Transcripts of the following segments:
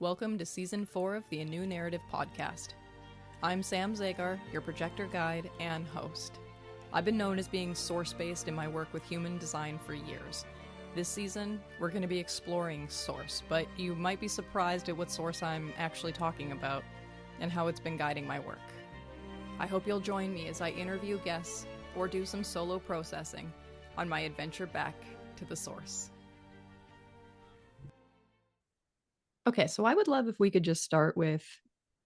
Welcome to Season 4 of the A New Narrative podcast. I'm Sam Zagar, your projector guide and host. I've been known as being source-based in my work with human design for years. This season, we're going to be exploring source, but you might be surprised at what source I'm actually talking about and how it's been guiding my work. I hope you'll join me as I interview guests or do some solo processing on my adventure back to the source. Okay, so I would love if we could just start with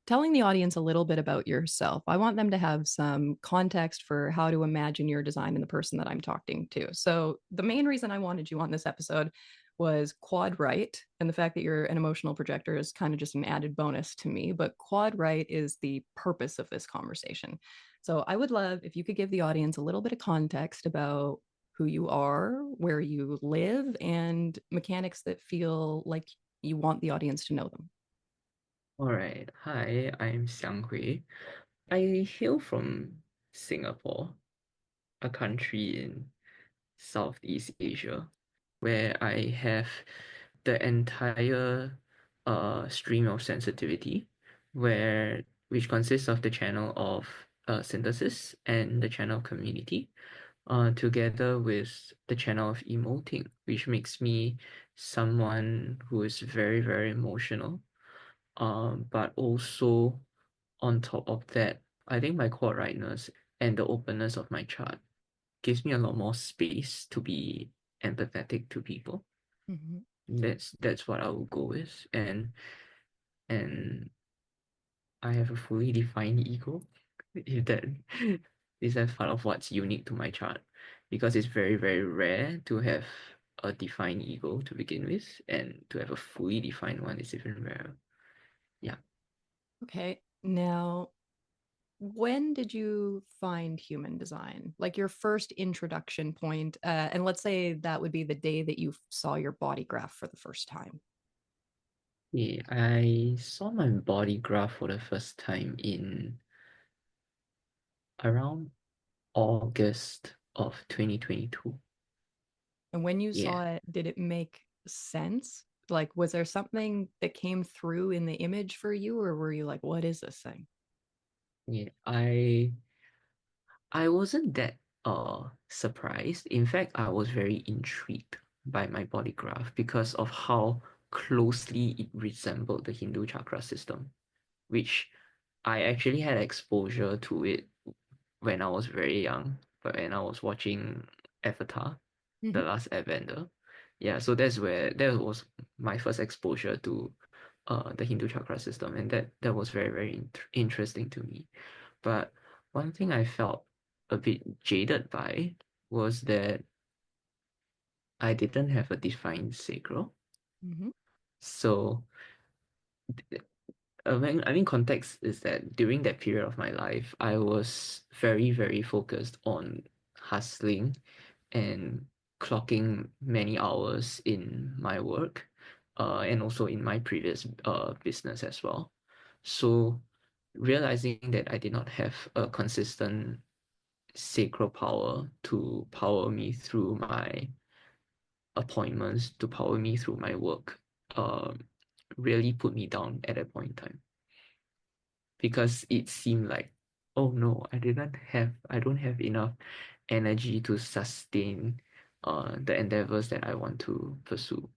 telling the audience a little bit about yourself. I want them to have some context for how to imagine your design and the person that I'm talking to. So the main reason I wanted you on this episode was quad right, and the fact that you're an emotional projector is kind of just an added bonus to me, but quad right is the purpose of this conversation. So I would love if you could give the audience a little bit of context about who you are, where you live, and mechanics that feel like you want the audience to know them. All right. Hi, I'm Xiang. I hail from Singapore, a country in Southeast Asia, where I have the entire stream of sensitivity, which consists of the channel of synthesis and the channel of community, together with the channel of emoting, which makes me someone who is very, very emotional. But also on top of that, I think my core rightness and the openness of my chart gives me a lot more space to be empathetic to people. Mm-hmm. That's what I will go with. And I have a fully defined ego. If that is that part of what's unique to my chart. Because it's very, very rare to have a defined ego to begin with, and to have a fully defined one is even rarer. Yeah. Okay. Now, when did you find human design? Like your first introduction point, and let's say that would be the day that you saw your body graph for the first time. Yeah, I saw my body graph for the first time in around August of 2022. And when you Yeah, saw it, did it make sense? Like, was there something that came through in the image for you, or were you like, what is this thing? yeah. I wasn't that surprised. In fact, I was very intrigued by my body graph because of how closely it resembled the Hindu chakra system, which I actually had exposure to it when I was very young, but when I was watching Avatar, The Mm-hmm. Last Airbender. Yeah, so that was my first exposure to the Hindu chakra system, and that was very, very interesting to me. But one thing I felt a bit jaded by was that I didn't have a defined sacral. Mm-hmm. So I mean, context is that during that period of my life, I was very, very focused on hustling and clocking many hours in my work, and also in my previous business as well. So realizing that I did not have a consistent sacral power to power me through my appointments, to power me through my work, really put me down at that point in time, because it seemed like, oh no, I don't have enough energy to sustain the endeavors that I want to pursue.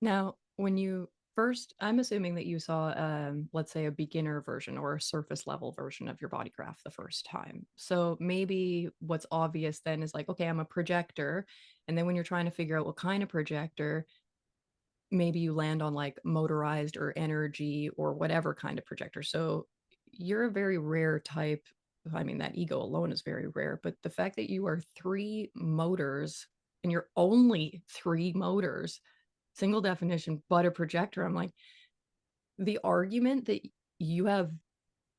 Now, when you first, I'm assuming that you saw, let's say, a beginner version or a surface level version of your body graph the first time. So maybe what's obvious then is like, okay, I'm a projector. And then when you're trying to figure out what kind of projector, maybe you land on like motorized or energy or whatever kind of projector. So you're a very rare type. I mean, that ego alone is very rare, but the fact that you are three motors and you're only three motors, single definition, but a projector, I'm like, the argument that you have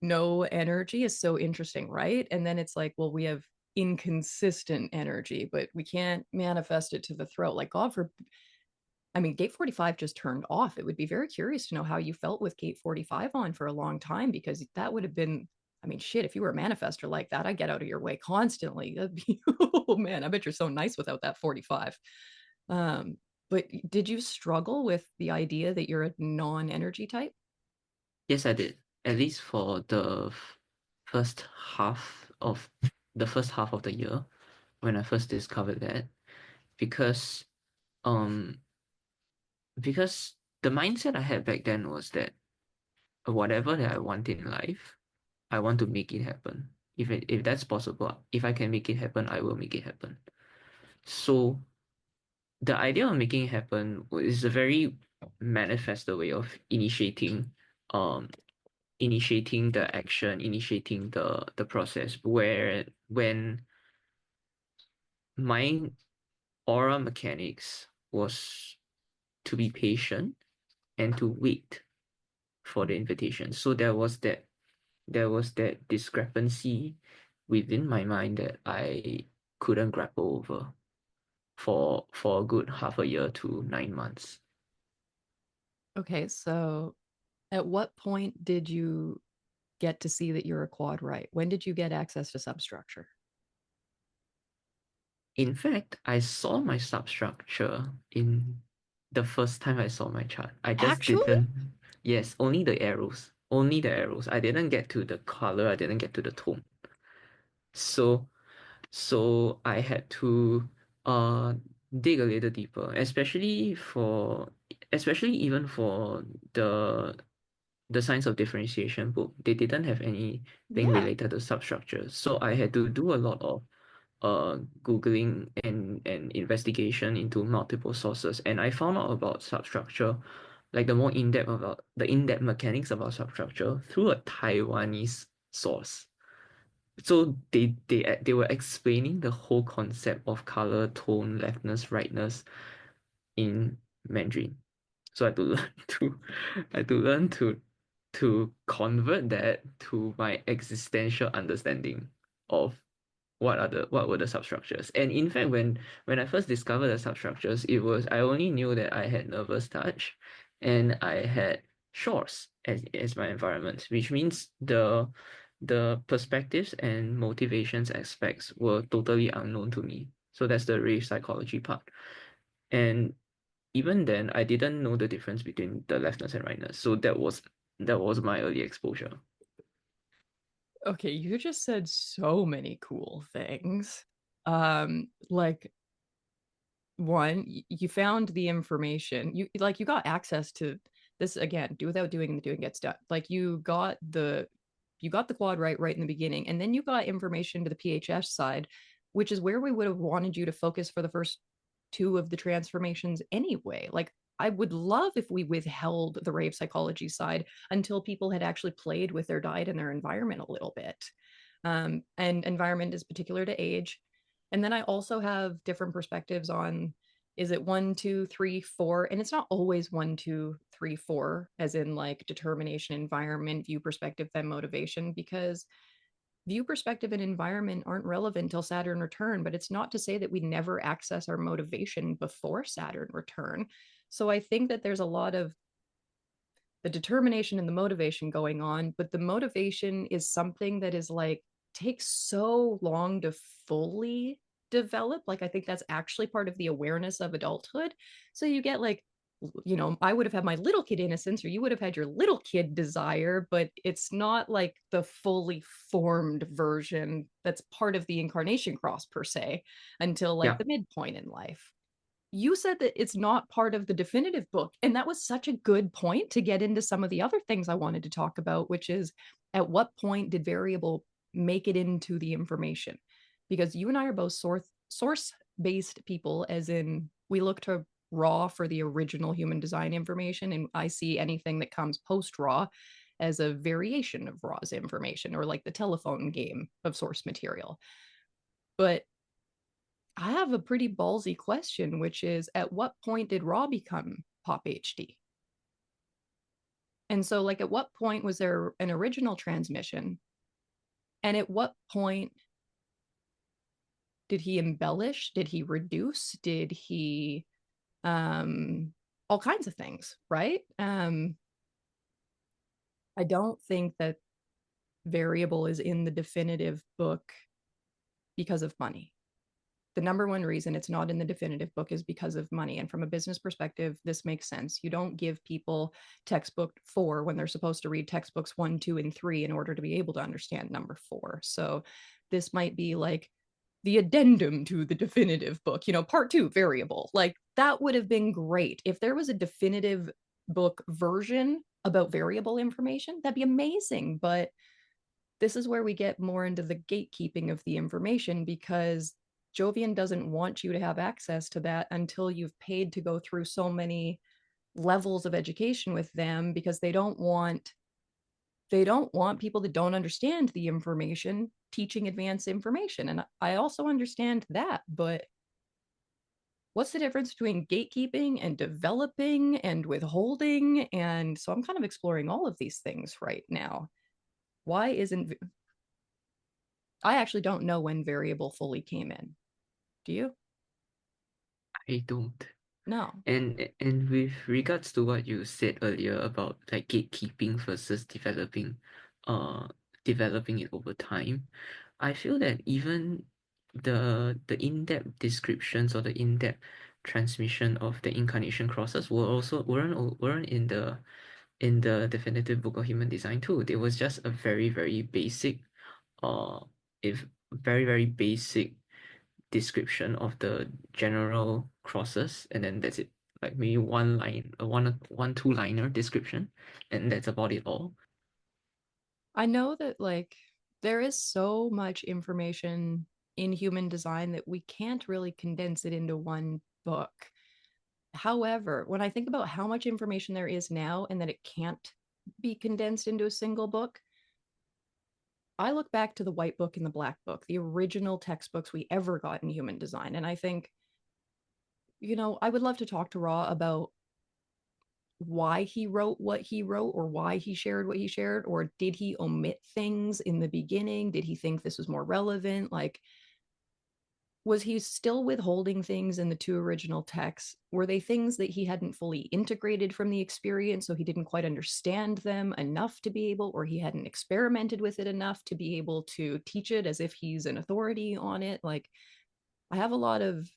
no energy is so interesting, right? And then it's like, well, we have inconsistent energy, but we can't manifest it to the throat. Like, God for I mean, gate 45 just turned off. It would be very curious to know how you felt with gate 45 on for a long time, because that would have been, I mean, shit, if you were a manifester like that, I'd get out of your way constantly. That'd be, oh man, I bet you're so nice without that 45. Um, But did you struggle with the idea that you're a non-energy type? Yes, I did. At least for first half of the first half of the year when I first discovered that, because um because the mindset I had back then was that whatever that I want in life, I want to make it happen. If that's possible, if I can make it happen, I will make it happen. So the idea of making it happen is a very manifested way of um initiating the action, initiating the process, where when my aura mechanics was to be patient and to wait for the invitation. So there was that discrepancy within my mind that I couldn't grapple over for a good half a year to 9 months. Okay, so at what point did you get to see that you're a quad right? When did you get access to substructure? In fact, I saw my substructure in the first time I saw my chart. I just Actually? didn't, yes, only the arrows. Only the arrows. I didn't get to the color, I didn't get to the tone. So so I had to uh dig a little deeper, especially even for the the science of differentiation book. They didn't have anything Yeah. related to substructures. So I had to do a lot of Googling and investigation into multiple sources. And I found out about substructure, like the in-depth mechanics about substructure through a Taiwanese source. So they were explaining the whole concept of color, tone, leftness, rightness in Mandarin. So I had to learn I had to learn to convert that to my existential understanding of what were the substructures. And in fact, when I first discovered the substructures, it was I only knew that I had nervous touch and I had shores as my environment, which means the perspectives and motivations aspects were totally unknown to me. So that's the rave psychology part. And even then, I didn't know the difference between the leftness and rightness. So that was my early exposure. Okay, you just said so many cool things. Like one, you found the information. You got access to this again, do without doing, and the doing gets done. Like you got the quad right in the beginning, and then you got information to the PHS side, which is where we would have wanted you to focus for the first two of the transformations anyway. Like I would love if we withheld the rave psychology side until people had actually played with their diet and their environment a little bit. And environment is particular to age. And then I also have different perspectives on, is it one, two, three, four? And it's not always one, two, three, four, as in like determination, environment, view, perspective, then motivation, because view, perspective, and environment aren't relevant till Saturn return. But it's not to say that we never access our motivation before Saturn return. So I think that there's a lot of the determination and the motivation going on, but the motivation is something that is like takes so long to fully develop. Like I think that's actually part of the awareness of adulthood. So you get like, I would have had my little kid innocence, or you would have had your little kid desire, but it's not like the fully formed version that's part of the incarnation cross per se until like Yeah. the midpoint in life. You said that it's not part of the definitive book. And that was such a good point to get into some of the other things I wanted to talk about, which is at what point did variable make it into the information? Because you and I are both source based people, as in we look to raw for the original human design information. And I see anything that comes post raw as a variation of raw's information, or like the telephone game of source material. But I have a pretty ballsy question, which is at what point did Raw become Pop HD? And so, like, at what point was there an original transmission? And at what point did he embellish? Did he reduce? Did he, all kinds of things, right? I don't think that variable is in the definitive book because of money. The number one reason it's not in the definitive book is because of money. And from a business perspective, this makes sense. You don't give people textbook 4 when they're supposed to read textbooks 1, 2, and 3 in order to be able to understand number 4. So this might be like the addendum to the definitive book, part 2, variable. Like that would have been great. If there was a definitive book version about variable information, that'd be amazing. But this is where we get more into the gatekeeping of the information because Jovian doesn't want you to have access to that until you've paid to go through so many levels of education with them because they don't want people that don't understand the information teaching advanced information. And I also understand that, but what's the difference between gatekeeping and developing and withholding? And so I'm kind of exploring all of these things right now. Why isn't I actually don't know when variable fully came in. Do you? I don't. No. And with regards to what you said earlier about like gatekeeping versus uh developing it over time, I feel that even the in-depth descriptions or the in-depth transmission of the incarnation crosses weren't in the definitive book of human design too. It was just a very basic uh if very basic description of the general crosses, and then that's it. Like maybe one line, one two liner description, and that's about it all. I know that like there is so much information in human design that we can't really condense it into one book. However, when I think about how much information there is now and that it can't be condensed into a single book, I look back to the white book and the black book, the original textbooks we ever got in human design. And I think, I would love to talk to Ra about why he wrote what he wrote or why he shared what he shared, or did he omit things in the beginning? Did he think this was more relevant? Like, was he still withholding things in the two original texts? Were they things that he hadn't fully integrated from the experience, so he didn't quite understand them enough to be able, or he hadn't experimented with it enough to be able to teach it as if he's an authority on it? Like, I have a lot of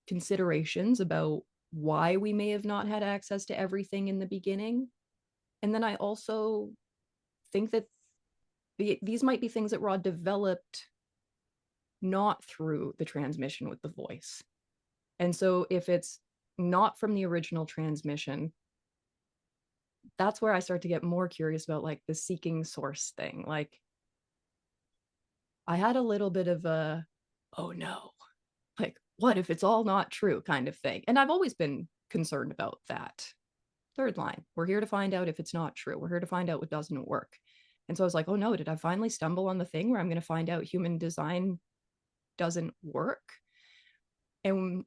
considerations about why we may have not had access to everything in the beginning. And then I also think that these might be things that Rod developed not through the transmission with the voice. And so if it's not from the original transmission, that's where I start to get more curious about like the seeking source thing. Like I had a little bit of a, oh no, like what if it's all not true kind of thing. And I've always been concerned about that. Third line, we're here to find out if it's not true. We're here to find out what doesn't work. And so I was like, oh no, did I finally stumble on the thing where I'm going to find out human design doesn't work? And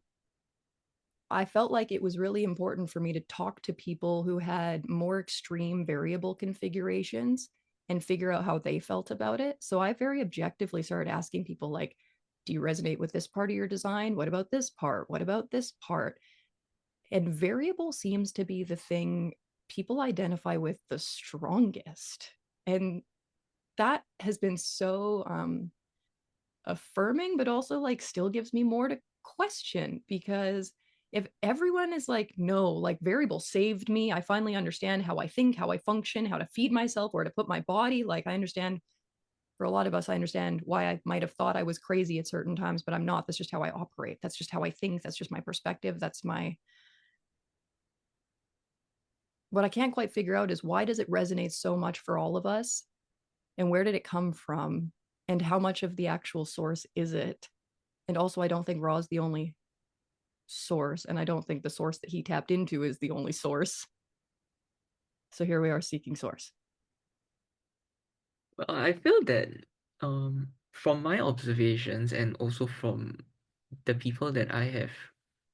I felt like it was really important for me to talk to people who had more extreme variable configurations and figure out how they felt about it. So I very objectively started asking people like, do you resonate with this part of your design? What about this part? What about this part? And variable seems to be the thing people identify with the strongest. And that has been so affirming, but also like still gives me more to question because if everyone is like, no, like variable saved me, I finally understand how I think, how I function, how to feed myself, where to put my body. Like, I understand for a lot of us, I understand why I might have thought I was crazy at certain times, but I'm not. That's just how I operate. That's just how I think. That's just my perspective. That's my what I can't quite figure out is why does it resonate so much for all of us? And where did it come from? And how much of the actual source is it? And also, I don't think Raw is the only source. And I don't think the source that he tapped into is the only source. So here we are seeking source. Well, I feel that from my observations and also from the people that I have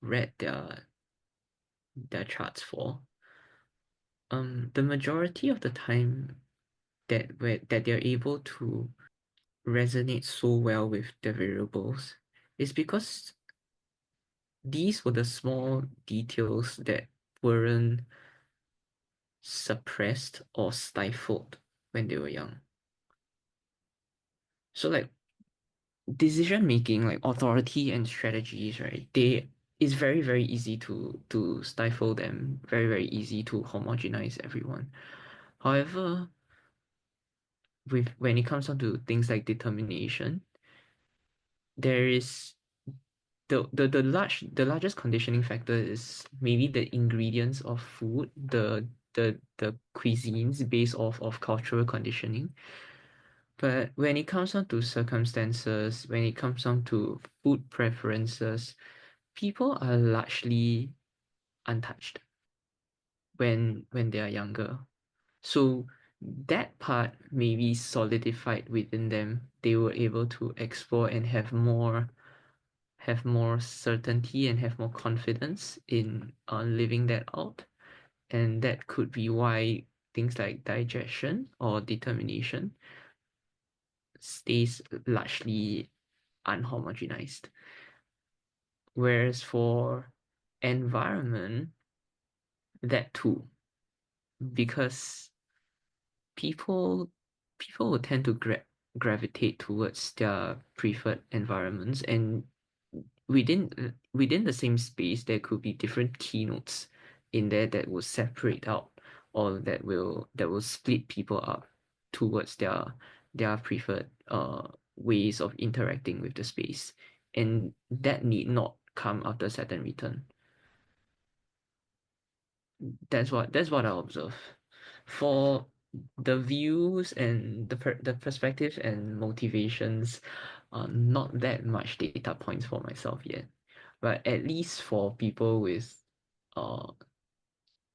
read their charts for, the majority of the time that they're able to resonate so well with the variables is because these were the small details that weren't suppressed or stifled when they were young. So like decision making, like authority and strategies, right? They it's very, very easy to stifle them, very, very easy to homogenize everyone. However, with when it comes down to things like determination, there is the largest conditioning factor is maybe the ingredients of food, the cuisines based off of cultural conditioning. But when it comes down to circumstances, when it comes down to food preferences, people are largely untouched when they are younger. So that part may be solidified within them. They were able to explore and have more certainty and have more confidence in living that out. And that could be why things like digestion or determination stays largely unhomogenized. Whereas for environment, that too, because people people will tend to gravitate towards their preferred environments, and within the same space there could be different keynotes in there that will separate out or that will split people up towards their preferred ways of interacting with the space, and that need not come after certain return. That's what I observe. For the views and the perspectives and motivations, not that much data points for myself yet. But at least for people with uh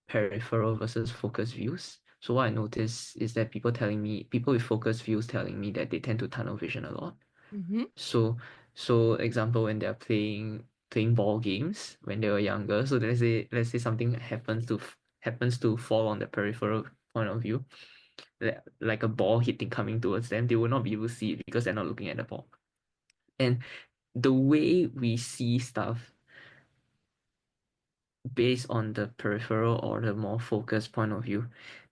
peripheral versus focused views. So what I notice is that people with focused views telling me that they tend to tunnel vision a lot. Mm-hmm. So so example when they're playing ball games when they were younger. So let's say something happens to fall on the peripheral point of view, like a ball hitting coming towards them, they will not be able to see it because they're not looking at the ball. And the way we see stuff based on the peripheral or the more focused point of view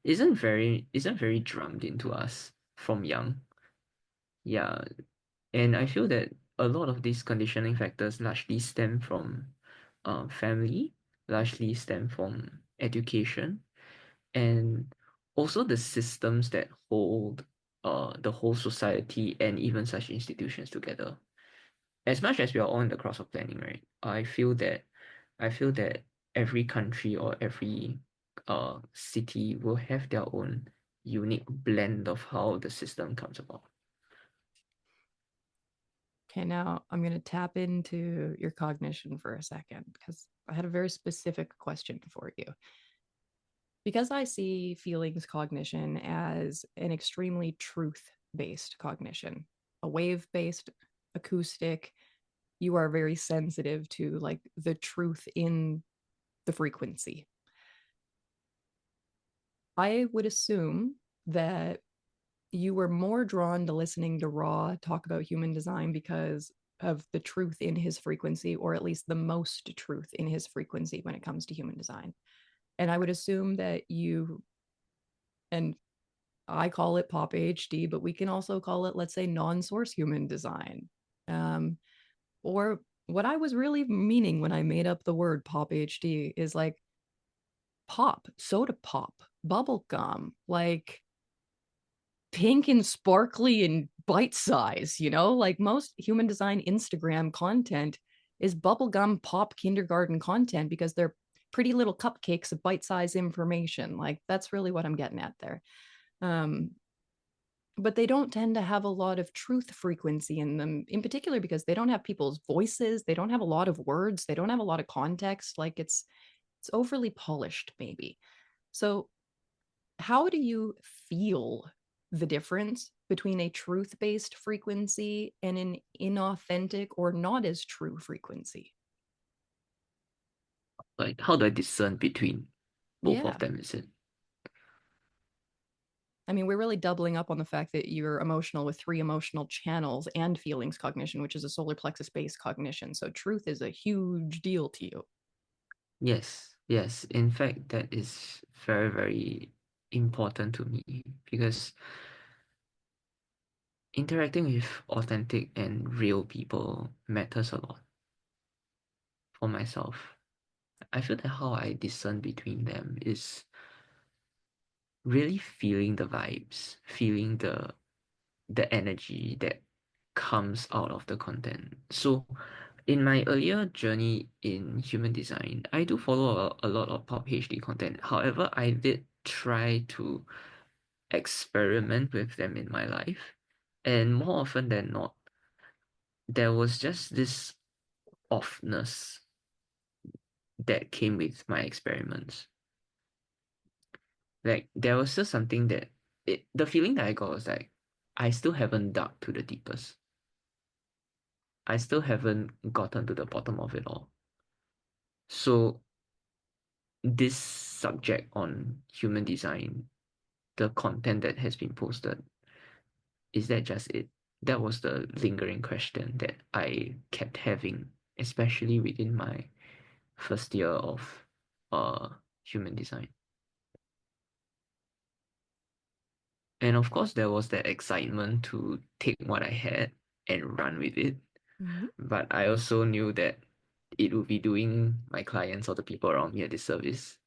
isn't very drummed into us from young. Yeah, and I feel that a lot of these conditioning factors largely stem from family, largely stem from education, and also the systems that hold the whole society and even such institutions together. As much as we are all in the cross of planning, right? I feel that every country or every city will have their own unique blend of how the system comes about. Okay, now I'm going to tap into your cognition for a second because I had a very specific question for you. Because I see feelings cognition as an extremely truth based cognition, a wave based acoustic, you are very sensitive to like the truth in the frequency. I would assume that you were more drawn to listening to Raw talk about human design because of the truth in his frequency, or at least the most truth in his frequency when it comes to human design. And I would assume that you, and I call it pop HD, but we can also call it, let's say, non source human design. Um, or what I was really meaning when I made up the word pop HD is like pop, soda pop, bubble gum, like pink and sparkly and bite size, like most human design Instagram content is bubblegum pop kindergarten content because they're pretty little cupcakes of bite size information. Like that's really what I'm getting at there. Um, but they don't tend to have a lot of truth frequency in them, in particular because they don't have people's voices, they don't have a lot of words, they don't have a lot of context. Like it's overly polished, maybe. So how do you feel the difference between a truth based frequency and an inauthentic or not as true frequency? Like, how do I discern between both of Yeah. them, is it? I mean, we're really doubling up on the fact that you're emotional with three emotional channels and feelings cognition, which is a solar plexus based cognition. So, truth is a huge deal to you. Yes, yes. In fact, that is very, very important to me because interacting with authentic and real people matters a lot for myself. I feel that how I discern between them is really feeling the vibes, feeling the energy that comes out of the content. So in my earlier journey in human design, I do follow a lot of pop HD content. However, I did try to experiment with them in my life. And more often than not, there was just this offness that came with my experiments. Like there was just something that the feeling that I got was like I still haven't dug to the deepest. I still haven't gotten to the bottom of it all. So this subject on human design, the content that has been posted, is that just it? That was the lingering question that I kept having, especially within my first year of uh human design. And of course there was that excitement to take what I had and run with it. Mhm. But I also knew that it would be doing my clients or the people around me a disservice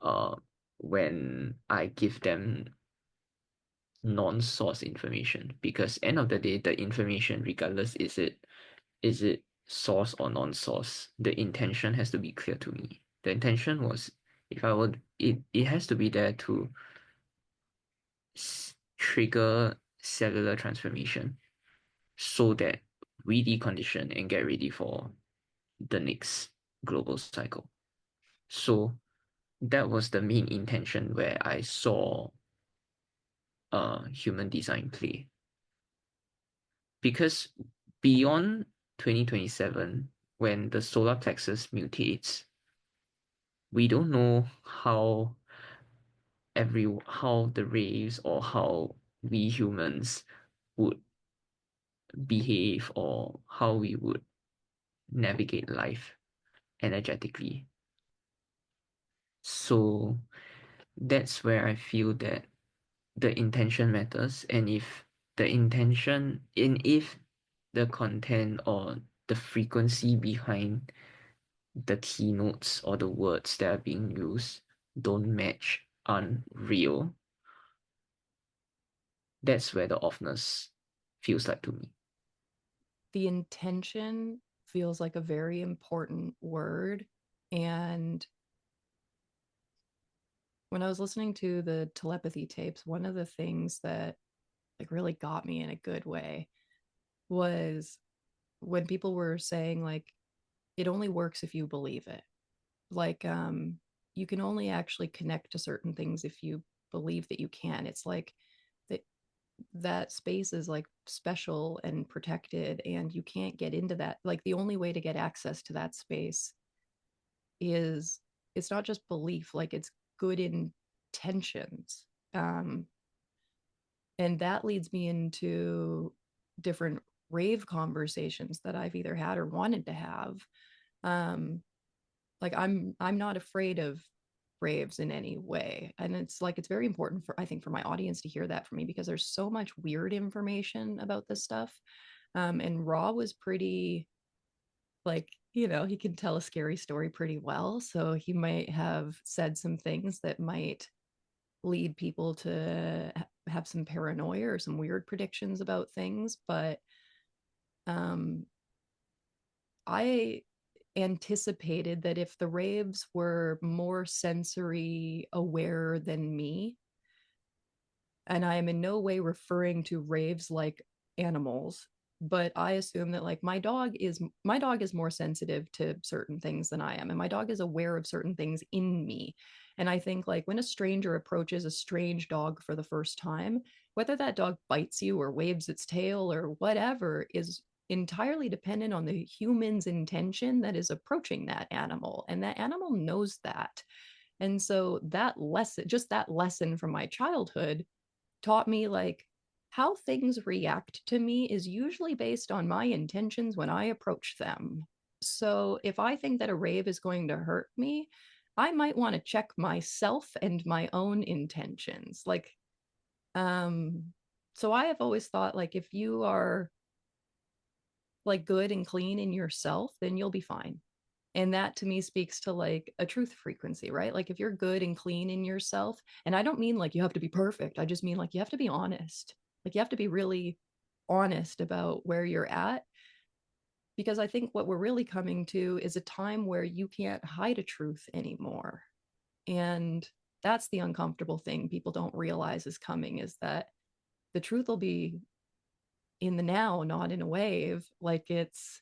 uh when I give them non-source information, because end of the day the information, regardless is it source or non-source, the intention has to be clear to me. The intention was, if I would, it has to be there to trigger cellular transformation so that we decondition and get ready for the next global cycle. So that was the main intention where I saw human design play. Because beyond 2027, when the solar plexus mutates, we don't know how the race or how we humans would behave or how we would navigate life energetically. So that's where I feel that the intention matters, and if the content or the frequency behind the keynotes or the words that are being used don't match, unreal, that's where the offness feels like to me. The intention feels like a very important word. And when I was listening to the telepathy tapes, one of the things that like really got me in a good way was when people were saying like it only works if you believe it. Like you can only actually connect to certain things if you believe that you can. It's like that that space is like special and protected and you can't get into that. Like the only way to get access to that space is it's not just belief, like it's good intentions. Um and that leads me into different rave conversations that I've either had or wanted to have. Um like I'm not afraid of raves in any way, and it's like it's very important for I think for my audience to hear that from me because there's so much weird information about this stuff. And Raw was pretty like, he can tell a scary story pretty well, so he might have said some things that might lead people to have some paranoia or some weird predictions about things, but um I anticipated that if the raves were more sensory aware than me, and I am in no way referring to raves like animals, but I assume that like my dog is more sensitive to certain things than I am, and my dog is aware of certain things in me. And I think like when a stranger approaches a strange dog for the first time, whether that dog bites you or waves its tail or whatever is entirely dependent on the human's intention that is approaching that animal, and that animal knows that. And so that lesson from my childhood taught me like how things react to me is usually based on my intentions when I approach them. So if I think that a rave is going to hurt me, I might want to check myself and my own intentions. Um So I have always thought like if you are like good and clean in yourself, then you'll be fine. And that to me speaks to like a truth frequency, right? Like if you're good and clean in yourself, and I don't mean like you have to be perfect, I just mean like you have to be honest. Like you have to be really honest about where you're at. Because I think what we're really coming to is a time where you can't hide a truth anymore. And that's the uncomfortable thing people don't realize is coming is that the truth will be in the now, not in a wave. Like it's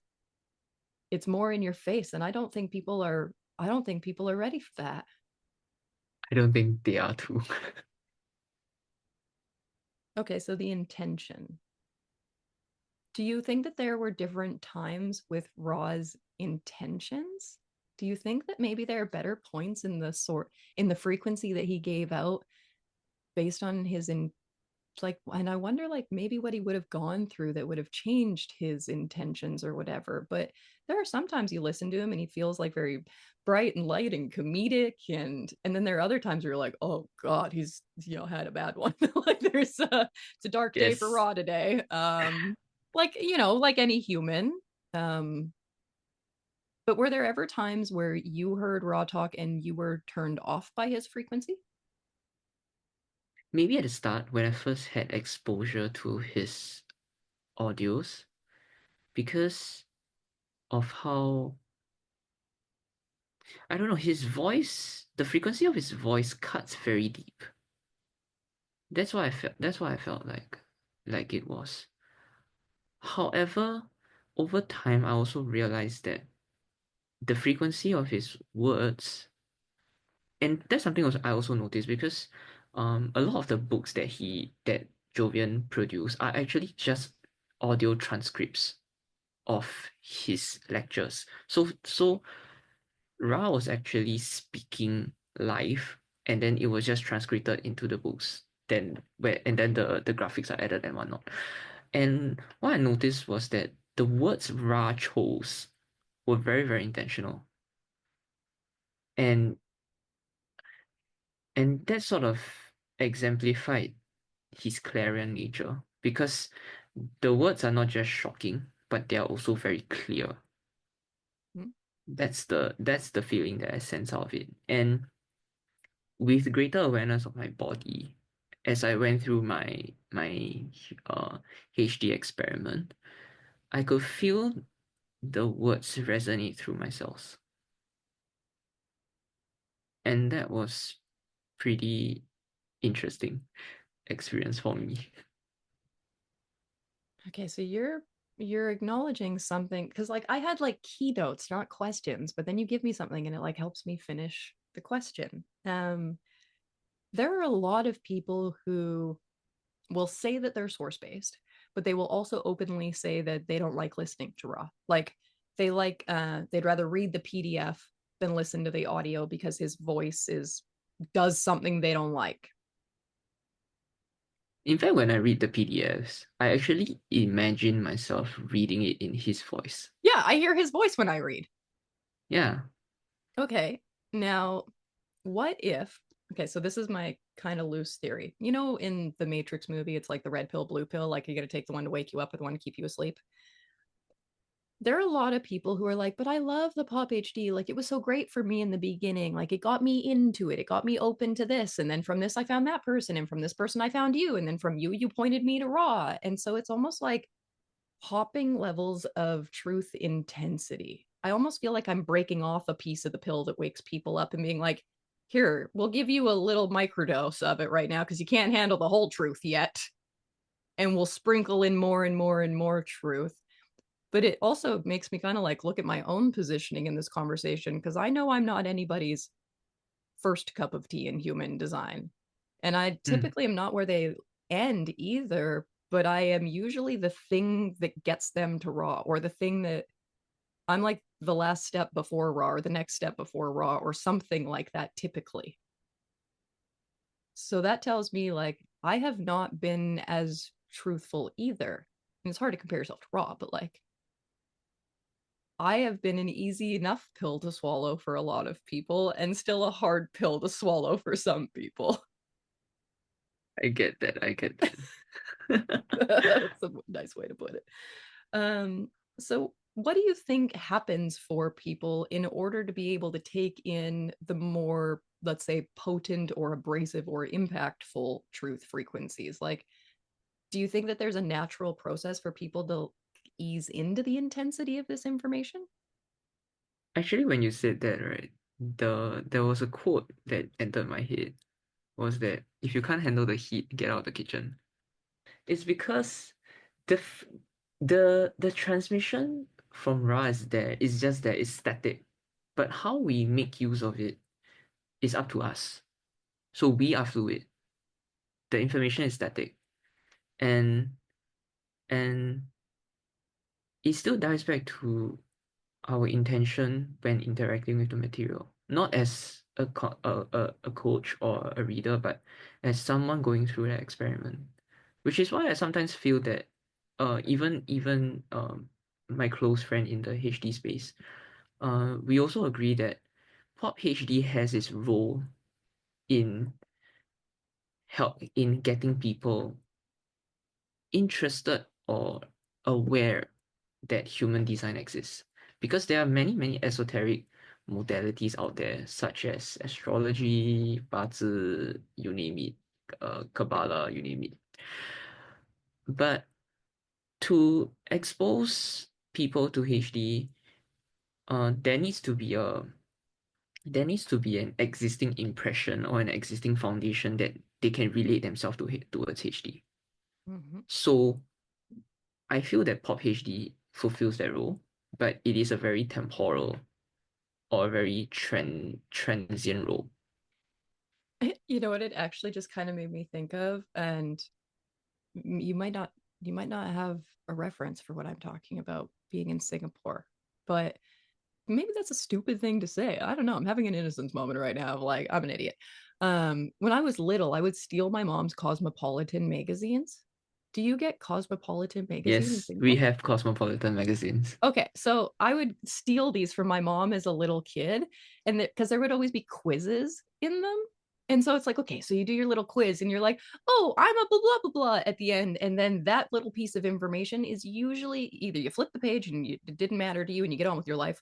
more in your face. And I don't think people are ready for that. I don't think they are too. Okay, so the intention. Do you think that there were different times with Ra's intentions? Do you think that maybe there are better points in the frequency that he gave out based on his in like and I wonder like maybe what he would have gone through that would have changed his intentions or whatever. But there are sometimes you listen to him and he feels like very bright and light and comedic, and then there are other times where you're like, oh god, he's had a bad one. Like it's a dark day for Yes. Raw today. Like like any human. um but were there ever times where you heard Raw talk and you were turned off by his frequency? Maybe at the start when I first had exposure to his audios, because of how, I don't know, his voice, the frequency of his voice cuts very deep. That's why I felt. That's why I felt like it was. However, over time, I also realized that the frequency of his words, and that's something else I also noticed because, a lot of the books that Jovian produced are actually just audio transcripts of his lectures. So Ra was actually speaking live, and then it was just transcribed into the books. Then the graphics are added and whatnot. And what I noticed was that the words Ra chose were very, very intentional. And and that sort of exemplified his clarion nature because the words are not just shocking, but they are also very clear. Hmm? That's the feeling that I sense out of it. And with greater awareness of my body, as I went through my HD experiment, I could feel the words resonate through my cells. And that was pretty interesting experience for me. Okay, so you're acknowledging something because like I had like keynotes, not questions, but then you give me something and it like helps me finish the question. There are a lot of people who will say that they're source based, but they will also openly say that they don't like listening to Raw. Like they'd rather read the PDF than listen to the audio because his voice is does something they don't like. In fact, when I read the PDFs, I actually imagine myself reading it in his voice. Yeah, I hear his voice when I read. Yeah. Okay. Now, what if, okay, so this is my kind of loose theory. In the Matrix movie, it's like the red pill, blue pill, like you got to take the one to wake you up and the one to keep you asleep. There are a lot of people who are like, but I love the pop HD. Like it was so great for me in the beginning. Like it got me into it. It got me open to this. And then from this, I found that person. And from this person, I found you. And then from you, you pointed me to Raw. And so it's almost like hopping levels of truth intensity. I almost feel like I'm breaking off a piece of the pill that wakes people up and being like, here, we'll give you a little microdose of it right now because you can't handle the whole truth yet. And we'll sprinkle in more and more and more truth. But it also makes me kind of like look at my own positioning in this conversation because I know I'm not anybody's first cup of tea in human design. And I Mm. typically am not where they end either, but I am usually the thing that gets them to Raw, or the thing that I'm like the last step before Raw or the next step before Raw or something like that typically. So that tells me like I have not been as truthful either. And it's hard to compare yourself to Raw, but like I have been an easy enough pill to swallow for a lot of people and still a hard pill to swallow for some people. I get that. I get that. That's a nice way to put it. Um, so what do you think happens for people in order to be able to take in the more, let's say, potent or abrasive or impactful truth frequencies? Like, do you think that there's a natural process for people to ease into the intensity of this information? Actually, when you said that, right, there was a quote that entered my head was that if you can't handle the heat, get out of the kitchen. It's because the f- the transmission from Ra is there. It's just that it's static. But how we make use of it is up to us. So we are fluid. The information is static. And and it still dives back to our intention when interacting with the material, not as a coach or a reader, but as someone going through that experiment. Which is why I sometimes feel that even my close friend in the HD space, we also agree that Pop HD has its role in help in getting people interested or aware that human design exists. Because there are many, many esoteric modalities out there, such as astrology, 八字, you name it, Kabbalah, you name it. But to expose people to HD, there needs to be an existing impression or an existing foundation that they can relate themselves towards HD. Mm-hmm. So I feel that Pop HD fulfills that role, but it is a very temporal or a very transient role. You know what it actually just kind of made me think of, and you might not have a reference for what I'm talking about being in Singapore, but maybe that's a stupid thing to say. I don't know. I'm having an innocence moment right now of like, I'm an idiot. When I was little, I would steal my mom's Cosmopolitan magazines. Do you get Cosmopolitan magazine in Yes, we Singapore? have cosmopolitan magazines. Okay, so I would steal these from my mom as a little kid, and because there would always be quizzes in them. And so it's like, okay, so you do your little quiz and you're like, oh, I'm a blah, blah, blah, blah at the end. And then that little piece of information is usually either you flip the page and it didn't matter to you and you get on with your life,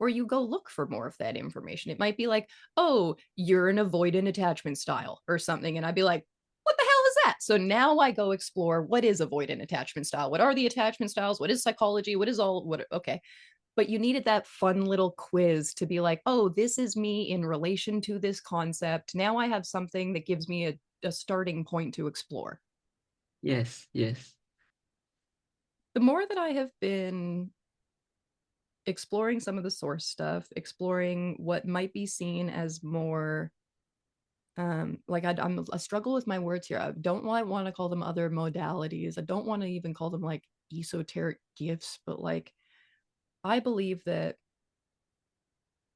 or you go look for more of that information. It might be like, oh, you're an avoidant attachment style or something. And I'd be like, what the hell is that? So now I go explore what is avoidant attachment style? What are the attachment styles? What is psychology? What is all what? Okay. But you needed that fun little quiz to be like, oh, this is me in relation to this concept. Now I have something that gives me a starting point to explore. Yes, yes. The more that I have been exploring some of the source stuff, exploring what might be seen as more like I struggle with my words here. I don't want to call them other modalities. I don't want to even call them like esoteric gifts, but like I believe that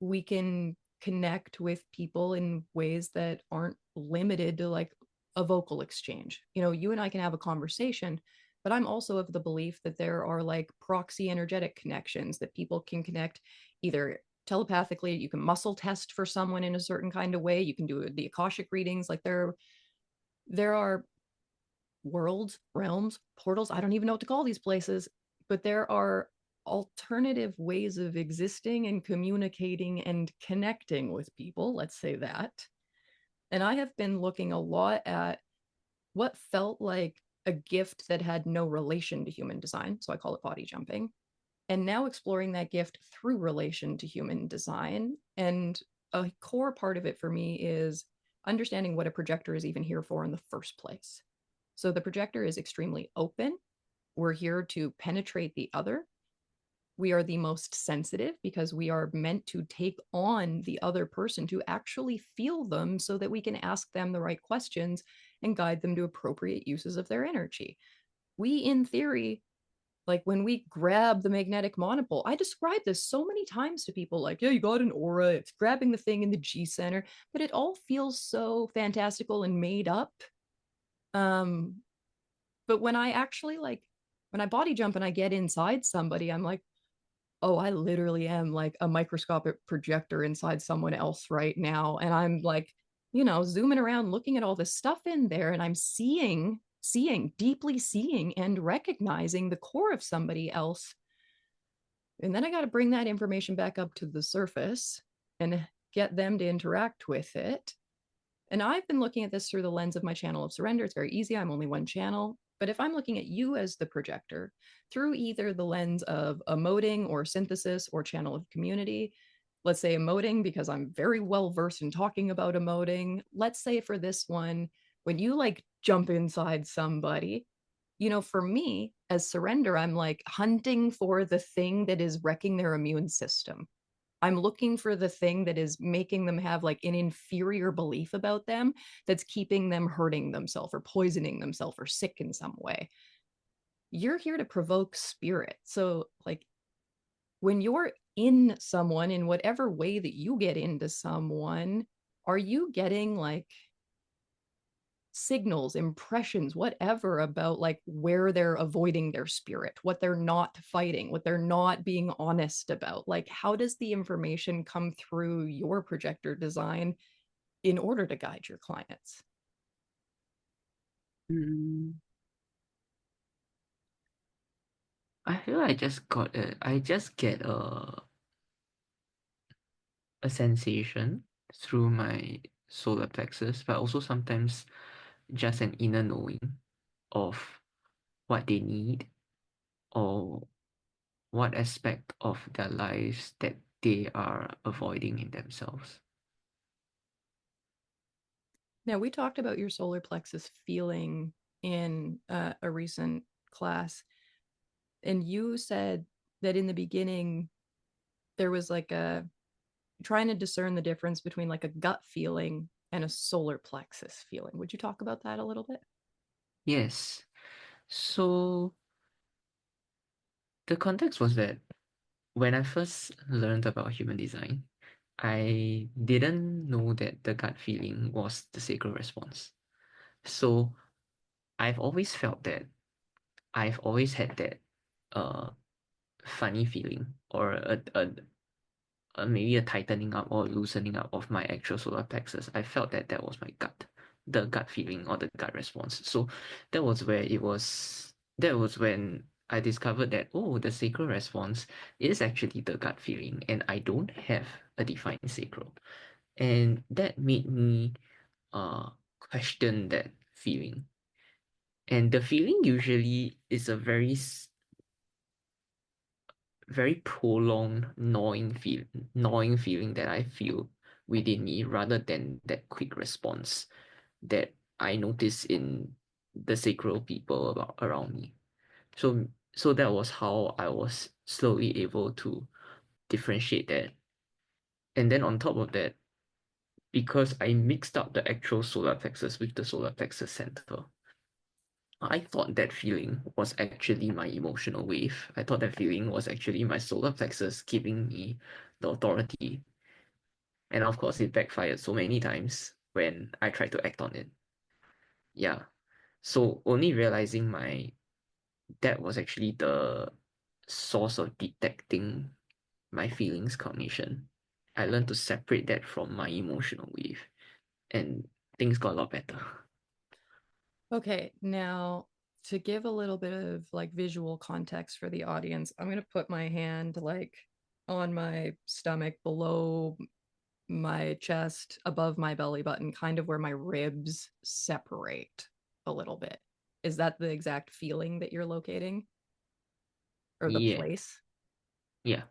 we can connect with people in ways that aren't limited to like a vocal exchange. You know, you and I can have a conversation, but I'm also of the belief that there are like proxy energetic connections that people can connect either telepathically, you can muscle test for someone in a certain kind of way, you can do the akashic readings, like there are worlds, realms, portals, I don't even know what to call these places, but there are alternative ways of existing and communicating and connecting with people, let's say that. And I have been looking a lot at what felt like a gift that had no relation to human design. So I call it body jumping. And now exploring that gift through relation to human design. And a core part of it for me is understanding what a projector is even here for in the first place. So the projector is extremely open. We're here to penetrate the other. We are the most sensitive because we are meant to take on the other person to actually feel them so that we can ask them the right questions and guide them to appropriate uses of their energy. We, in theory, like when we grab the magnetic monopole, I describe this so many times to people like, yeah, you got an aura, it's grabbing the thing in the G center, but it all feels so fantastical and made up. Um, but when I actually like, when I body jump and I get inside somebody, I'm like, oh, I literally am like a microscopic projector inside someone else right now. And I'm like, you know, zooming around, looking at all this stuff in there, and I'm seeing seeing, deeply seeing and recognizing the core of somebody else. And then I got to bring that information back up to the surface and get them to interact with it. And I've been looking at this through the lens of my channel of surrender. It's very easy. I'm only one channel. But if I'm looking at you as the projector through either the lens of emoting or synthesis or channel of community, let's say emoting, because I'm very well versed in talking about emoting. Let's say for this one, when you like jump inside somebody, for me as surrender, I'm like hunting for the thing that is wrecking their immune system. I'm looking for the thing that is making them have like an inferior belief about them that's keeping them hurting themselves or poisoning themselves or sick in some way. You're here to provoke spirit. So, like, when you're in someone in whatever way that you get into someone, are you getting like signals, impressions, whatever about like where they're avoiding their spirit, what they're not fighting, what they're not being honest about? Like, how does the information come through your projector design in order to guide your clients? Mm, I feel I just get a sensation through my solar plexus, but also sometimes just an inner knowing of what they need or what aspect of their lives that they are avoiding in themselves. Now, we talked about your solar plexus feeling in a recent class, and you said that in the beginning, there was like a trying to discern the difference between like a gut feeling and a solar plexus feeling. Would you talk about that a little bit? Yes. So the context was that when I first learned about human design, I didn't know that the gut feeling was the sacral response. So I've always felt that I've always had that uh funny feeling or maybe a tightening up or loosening up of my actual solar plexus. I felt that that was my gut, the gut feeling or the gut response. So that was where it was. That was when I discovered that the sacral response is actually the gut feeling, and I don't have a defined sacral, and that made me question that feeling. And the feeling usually is a very prolonged gnawing feeling that I feel within me rather than that quick response that I notice in the sacral people around me. So that was how I was slowly able to differentiate that. And then on top of that, because I mixed up the actual solar plexus with the solar plexus center, I thought that feeling was actually my emotional wave. I thought that feeling was actually my solar plexus giving me the authority. And of course, it backfired so many times when I tried to act on it. Yeah. So only realizing that was actually the source of detecting my feelings cognition. I learned to separate that from my emotional wave, and things got a lot better. Okay, now to give a little bit of like visual context for the audience, I'm going to put my hand like on my stomach below my chest, above my belly button, kind of where my ribs separate a little bit. Is that the exact feeling that you're locating or the Yeah, place? yeah.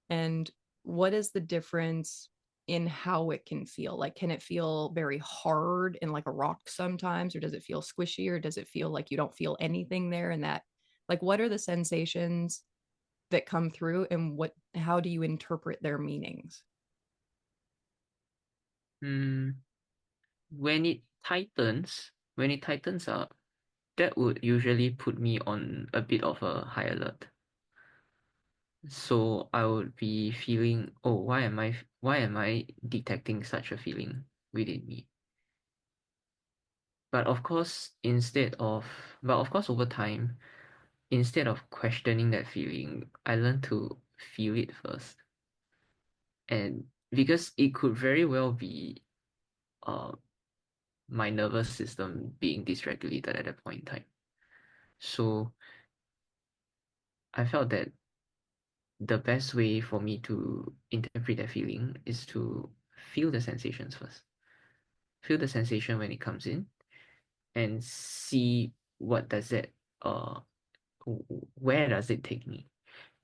And what is the difference in how it can feel? Like, can it feel very hard and like a rock sometimes, or does it feel squishy, or does it feel like you don't feel anything there? And that, like, what are the sensations that come through, and how do you interpret their meanings? Hmm. When it tightens up, that would usually put me on a bit of a high alert. So I would be feeling, oh, why am I detecting such a feeling within me? But of course, over time, instead of questioning that feeling, I learned to feel it first. And because it could very well be uh my nervous system being dysregulated at that point in time. So I felt that the best way for me to interpret that feeling is to feel the sensations first. Feel the sensation when it comes in and see what does it uh where does it take me?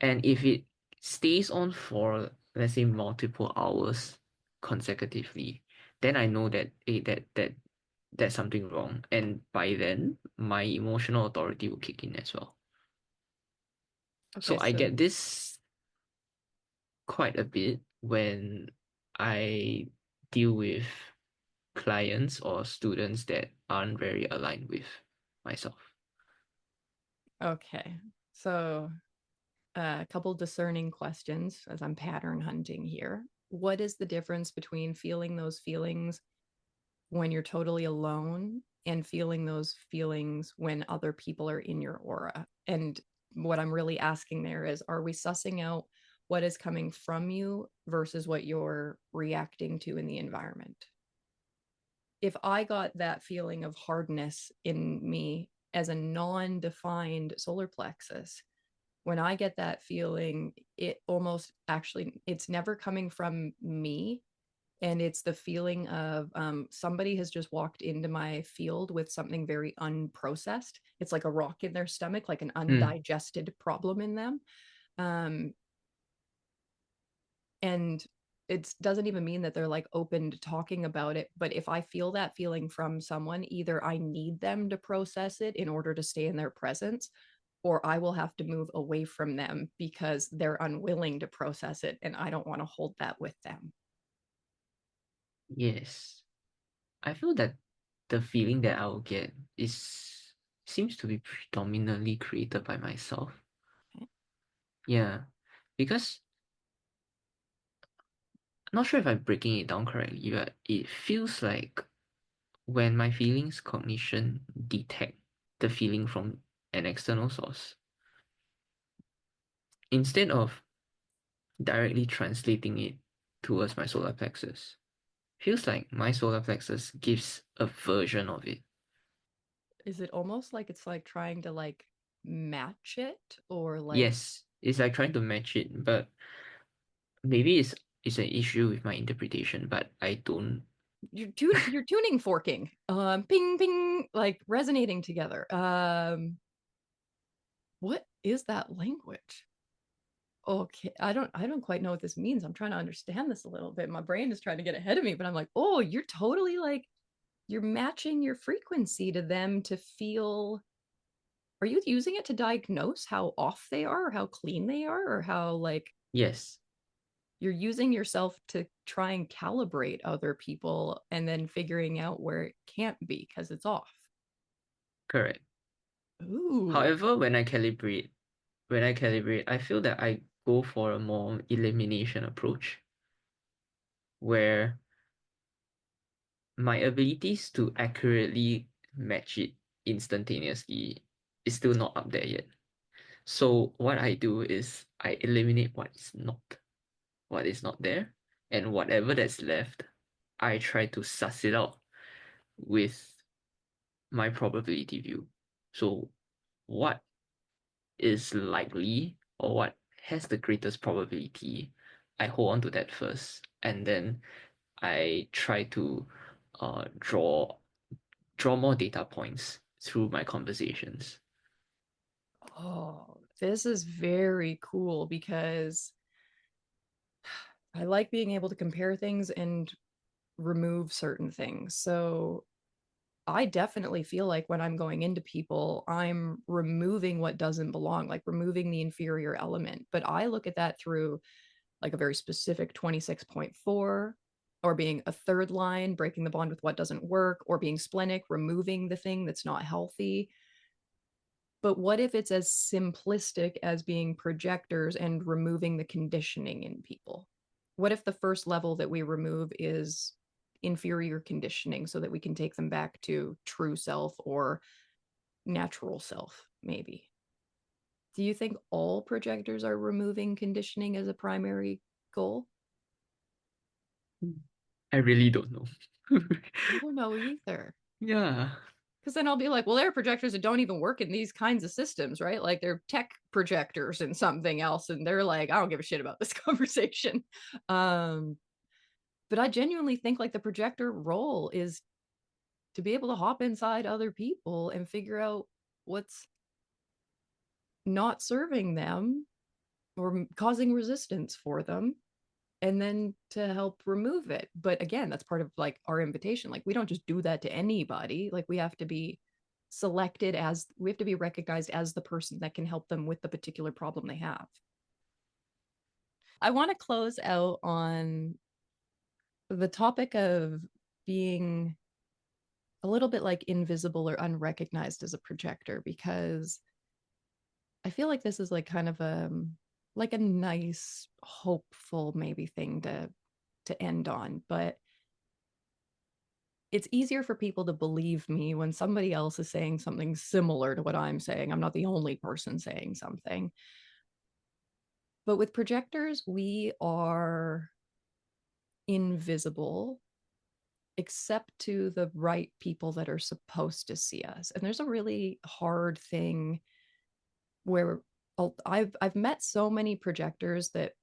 And if it stays on for, let's say, multiple hours consecutively, then I know that that's something wrong. And by then, my emotional authority will kick in as well. Okay, So I get so this quite a bit when I deal with clients or students that aren't very aligned with myself. okay. So a couple discerning questions as I'm pattern hunting here. What is the difference between feeling those feelings when you're totally alone and feeling those feelings when other people are in your aura? And what I'm really asking there is, are we sussing out what is coming from you versus what you're reacting to in the environment? If I got that feeling of hardness in me as a non defined solar plexus, when I get that feeling, it almost actually, it's never coming from me. And it's the feeling of somebody has just walked into my field with something very unprocessed. It's like a rock in their stomach, like an Hmm. undigested problem in them. Um, and it doesn't even mean that they're like open to talking about it, but if I feel that feeling from someone, either I need them to process it in order to stay in their presence, or I will have to move away from them because they're unwilling to process it and I don't want to hold that with them. Yes. I feel that the feeling that I'll get is seems to be predominantly created by myself. Okay. Yeah, because I'm not sure if I'm breaking it down correctly, but it feels like when my feelings cognition detect the feeling from an external source, instead of directly translating it towards my solar plexus, feels like my solar plexus gives a version of it. Is it almost like it's like trying to like match it or like Yes, it's like trying to match it, but maybe it's an issue with my interpretation, but I don't. you're tuning forking, ping ping, like resonating together. What is that language? Okay, I don't quite know what this means. I'm trying to understand this a little bit. My brain is trying to get ahead of me, but I'm like, oh, you're totally like you're matching your frequency to them to feel. Are you using it to diagnose how off they are or how clean they are or how like Yes, you're using yourself to try and calibrate other people and then figuring out where it can't be because it's off? correct. Ooh. However, when I calibrate, I feel that I go for a more elimination approach where my abilities to accurately match it instantaneously is still not up there yet. So what I do is I eliminate what is not there, and whatever that's left, I try to suss it out with my probability view. So what is likely or what has the greatest probability, I hold on to that first, and then I try to draw more data points through my conversations. Oh, this is very cool because I like being able to compare things and remove certain things. So I definitely feel like when I'm going into people, I'm removing what doesn't belong, like removing the inferior element. But I look at that through like a very specific 26.4, or being a third line, breaking the bond with what doesn't work, or being splenic, removing the thing that's not healthy. But what if it's as simplistic as being projectors and removing the conditioning in people? What if the first level that we remove is inferior conditioning so that we can take them back to true self or natural self, maybe? Do you think all projectors are removing conditioning as a primary goal? I really don't know. I don't know either. Yeah. Because then I'll be like, well, there are projectors that don't even work in these kinds of systems, right? Like they're tech projectors and something else. And they're like, I don't give a shit about this conversation. Um, but I genuinely think like the projector role is to be able to hop inside other people and figure out what's not serving them or causing resistance for them and then to help remove it. But again, that's part of like our invitation. Like we don't just do that to anybody. Like we have to be selected as we have to be recognized as the person that can help them with the particular problem they have. I want to close out on the topic of being a little bit like invisible or unrecognized as a projector because I feel like this is like a nice hopeful maybe thing to end on, but it's easier for people to believe me when somebody else is saying something similar to what I'm saying. I'm not the only person saying something. But with projectors, we are invisible except to the right people that are supposed to see us. And there's a really hard thing where I've met so many projectors that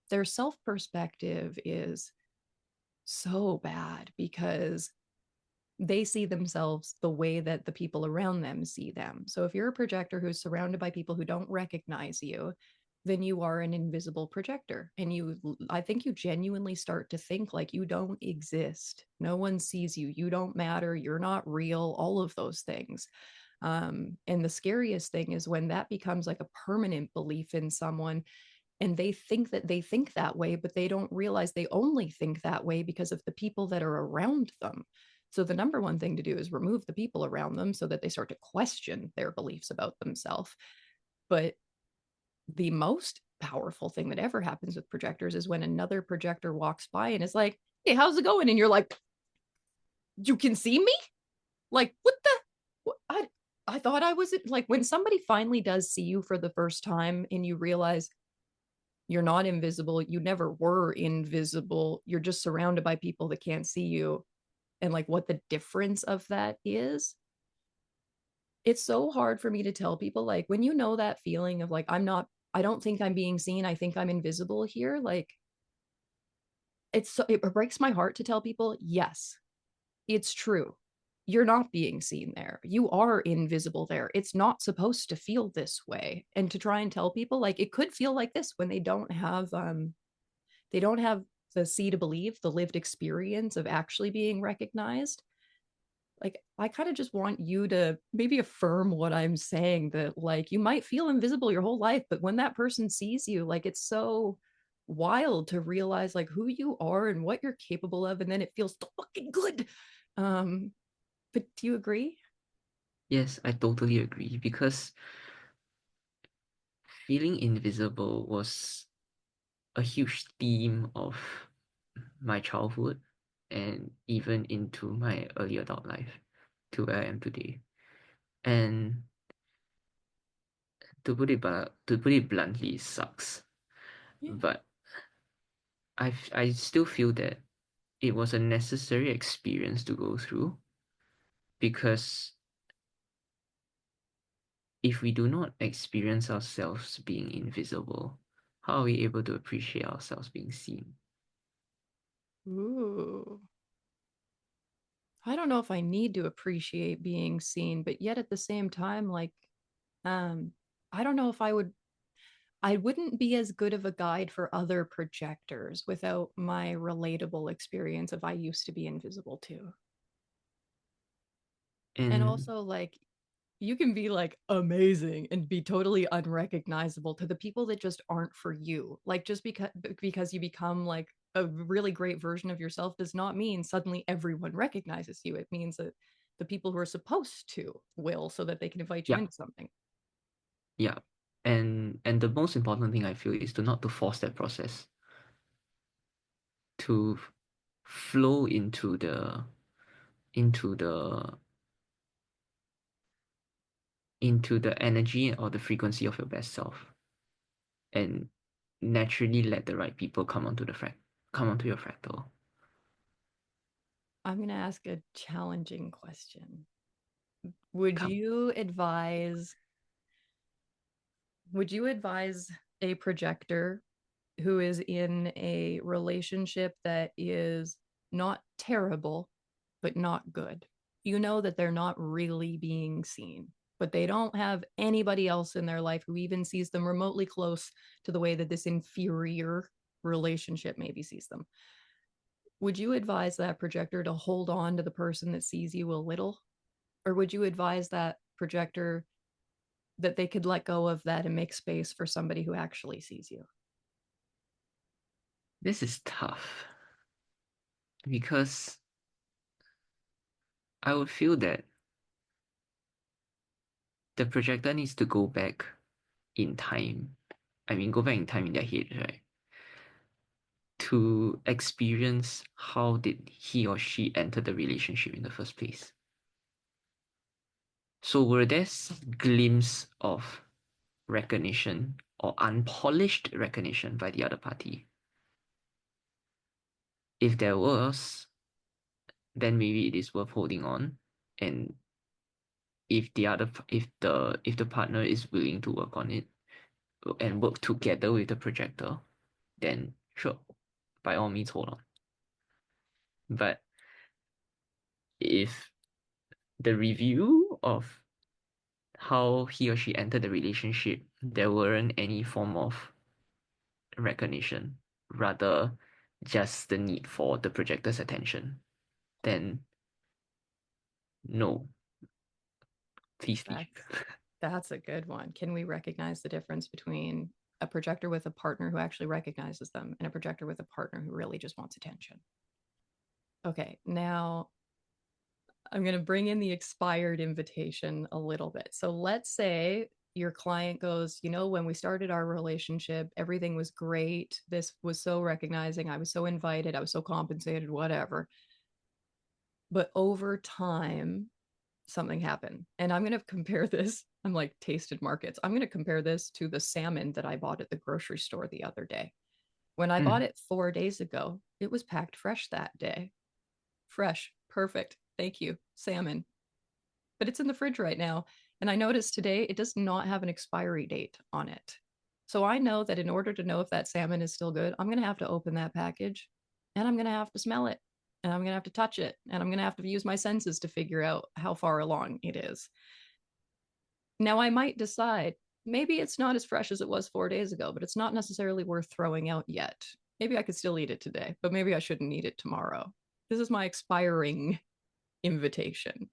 their self perspective is so bad because they see themselves the way that the people around them see them. So if you're a projector who's surrounded by people who don't recognize you, then you are an invisible projector. And I think you genuinely start to think like you don't exist. No one sees you. You don't matter. You're not real, all of those things. And the scariest thing is when that becomes like a permanent belief in someone and they think that way, but they don't realize they only think that way because of the people that are around them. So the number one thing to do is remove the people around them so that they start to question their beliefs about themselves. But the most powerful thing that ever happens with projectors is when another projector walks by and is like, hey, how's it going? And you're like, you can see me? Like, what the? I thought I was like when somebody finally does see you for the first time and you realize you're not invisible, you never were invisible, you're just surrounded by people that can't see you, and like what the difference of that is. It's so hard for me to tell people like when you know that feeling of like I don't think I'm being seen, I think I'm invisible here, like it breaks my heart to tell people, yes, it's true. You're not being seen there. You are invisible there. It's not supposed to feel this way. And to try and tell people like it could feel like this when they don't have the see to believe, the lived experience of actually being recognized. Like I kind of just want you to maybe affirm what I'm saying, that like you might feel invisible your whole life, but when that person sees you, like it's so wild to realize like who you are and what you're capable of, and then it feels so fucking good. um but do you agree? Yes, I totally agree because feeling invisible was a huge theme of my childhood and even into my early adult life to where I am today. And to put it bluntly, it sucks. Yeah. But I still feel that it was a necessary experience to go through because if we do not experience ourselves being invisible, how are we able to appreciate ourselves being seen? Ooh, I don't know if I need to appreciate being seen, but yet at the same time, like, um, I don't know if I wouldn't be as good of a guide for other projectors without my relatable experience of I used to be invisible too. And And also, like, you can be like amazing and be totally unrecognizable to the people that just aren't for you. Like, just because you become like a really great version of yourself does not mean suddenly everyone recognizes you. It means that the people who are supposed to will, so that they can invite you yeah, into something. yeah. And the most important thing I feel is to not to force that process, to flow into the into the energy or the frequency of your best self and naturally let the right people come onto your fractal. I'm going to ask a challenging question. Would Come. you advise would you advise a projector who is in a relationship that is not terrible but not good? You know that they're not really being seen, but they don't have anybody else in their life who even sees them remotely close to the way that this inferior relationship maybe sees them. Would you advise that projector to hold on to the person that sees you a little? Or would you advise that projector that they could let go of that and make space for somebody who actually sees you? This is tough because I would feel that the projector needs to go back in time. I mean, go back in time in their head, right? To experience how did he or she enter the relationship in the first place. So were there some glimpse of recognition or unpolished recognition by the other party? If there was, then maybe it is worth holding on. And if the partner is willing to work on it and work together with the projector, then sure, by all means hold on. But if the review of how he or she entered the relationship, there weren't any form of recognition, rather just the need for the projector's attention, then no, please leave. That's that's a good one. Can we recognize the difference between a projector with a partner who actually recognizes them and a projector with a partner who really just wants attention? Okay, now I'm going to bring in the expired invitation a little bit. So let's say your client goes, when we started our relationship, everything was great. This was so recognizing. I was so invited. I was so compensated, whatever. But over time, something happened. And I'm going to compare this. I'm like tasted markets. I'm going to compare this to the salmon that I bought at the grocery store the other day. When I bought Mm, it 4 days ago, it was packed fresh that day. Fresh. Perfect. Thank you. Salmon. But it's in the fridge right now. And I noticed today it does not have an expiry date on it. So I know that in order to know if that salmon is still good, I'm going to have to open that package and I'm going to have to smell it and I'm going to have to touch it and I'm going to have to use my senses to figure out how far along it is. Now, I might decide maybe it's not as fresh as it was 4 days ago, but it's not necessarily worth throwing out yet. Maybe I could still eat it today, but maybe I shouldn't eat it tomorrow. This is my expiring invitation.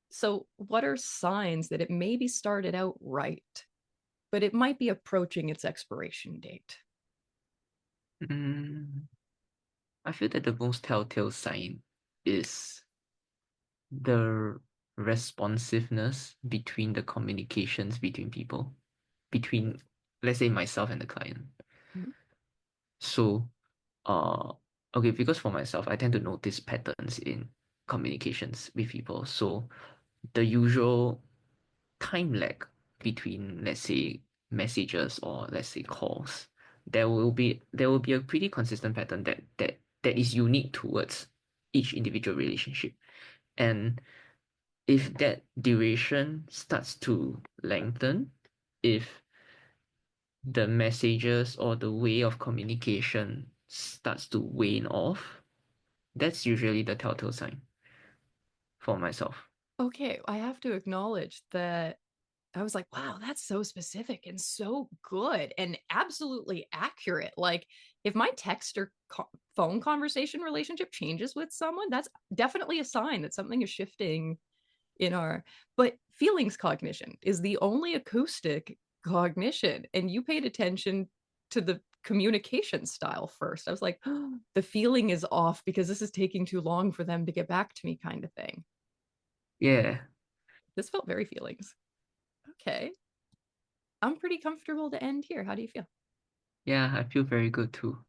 So, what are signs that it maybe started out right, but it might be approaching its expiration date? mm, I feel that the most telltale sign is the responsiveness between the communications between people, between, let's say, myself and the client. Mhm. So, uh, okay, because for myself, I tend to notice patterns in communications with people. So, the usual time lag between, let's say, messages or let's say calls, there will be a pretty consistent pattern that is unique towards each individual relationship. And if that duration starts to lengthen, if the messages or the way of communication starts to wane off, that's usually the telltale sign for myself. Okay, I have to acknowledge that I was like, wow, that's so specific and so good and absolutely accurate. Like, if my text or phone conversation relationship changes with someone, that's definitely a sign that something is shifting in our. But feelings cognition is the only acoustic cognition. And you paid attention to the communication style first. I was like, oh, the feeling is off because this is taking too long for them to get back to me, kind of thing. Yeah, This felt very feelings. Okay. I'm pretty comfortable to end here. How do you feel? yeah, I feel very good too.